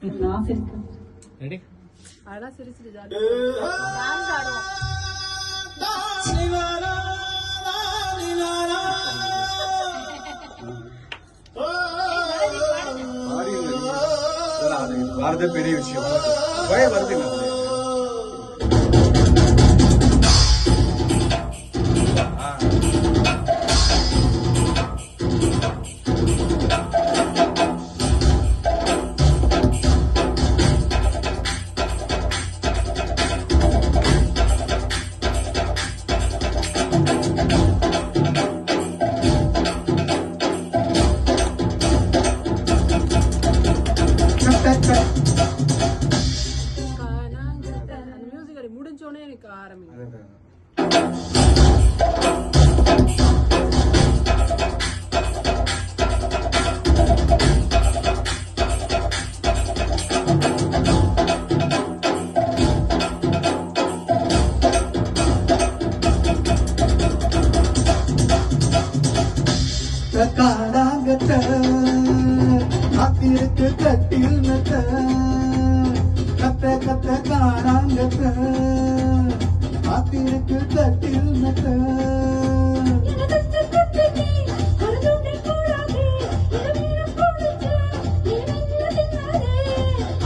நான் சிரிக்கிறேன். ரெடி? அதெல்லாம் சிரிச்சிட்டு டான்ஸ் ஆடுவோம். பாரத பெரிய விஷயம் வருது. முடிஞ்சோடனே எனக்கு ஆரம்பிக்கும். காடாங்கட்ட காத்திருக்கு கட்டில் நட்ட கத்த கத்த காடாங்கட்ட காத்திருக்கு கட்டில் நட்ட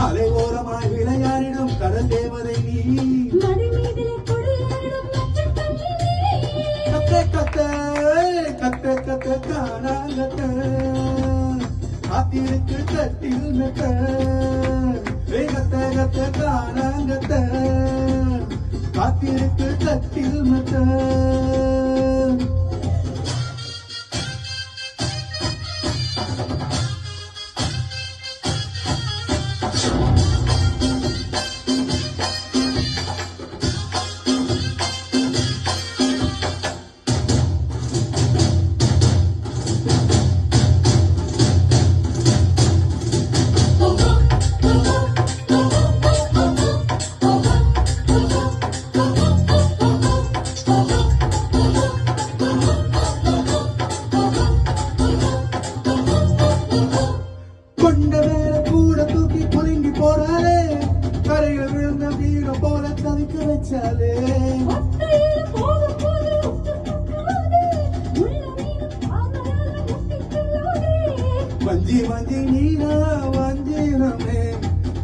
அலை ஓரமாய் விளையாடிடும் கடல் தேவதை நீ கத்த கத்த கத்த கத்த காடாங்கட்ட காத்திருக்கு கட்டில் நட்ட கத்த கத்த காடாங்கட்ட காத்திருக்கு கட்டில் நட்ட கரையில் விழுந்த வீரம் போல தவிக்க வச்சாலே வஞ்சி வஞ்சி நீனா வஞ்சினமே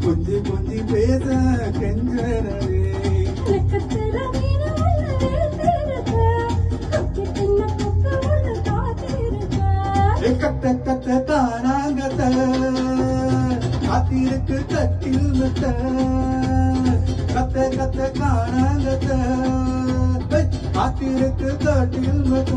கொஞ்சி கொஞ்சி பேச கெஞ்சனே கத்த கத்த தானாங்கத்த காத்திருக்கு கட்டில் நட்ட கத்த கத்த காணாங்கத்த காத்திருக்கு கட்டில் நட்ட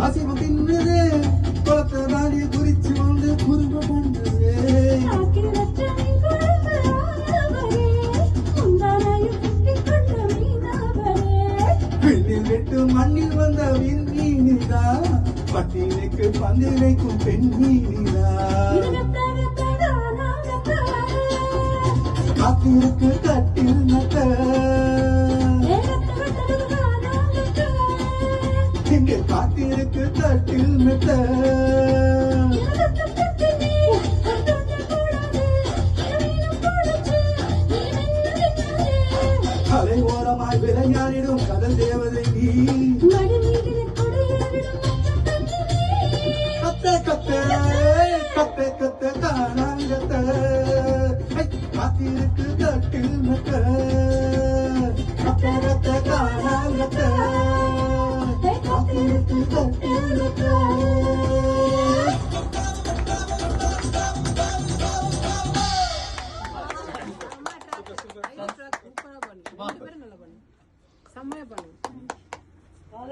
அசிவம் தின்னது குளத்தை தாடி குறிச்சு வந்து குறும்ப பண்றது பெண்ணில் விட்டு மண்ணில் வந்த விண்மீனிதா பட்டியலுக்கு பந்து வைக்கும் பெண்மீனிதா காத்திருக்கு கட்டில் நட்ட இங்கே காத்திருக்கு கட்டில் நட்ட அலை ஓரமாய் விளையாடிடும் கடல் தேவதை நீ கத்த கத்த கத்த கத்த காணாங்கத்த காத்திருக்கு கட்டில் நட்ட கத்த கத்த காணாங்கத்த காத்திருக்கு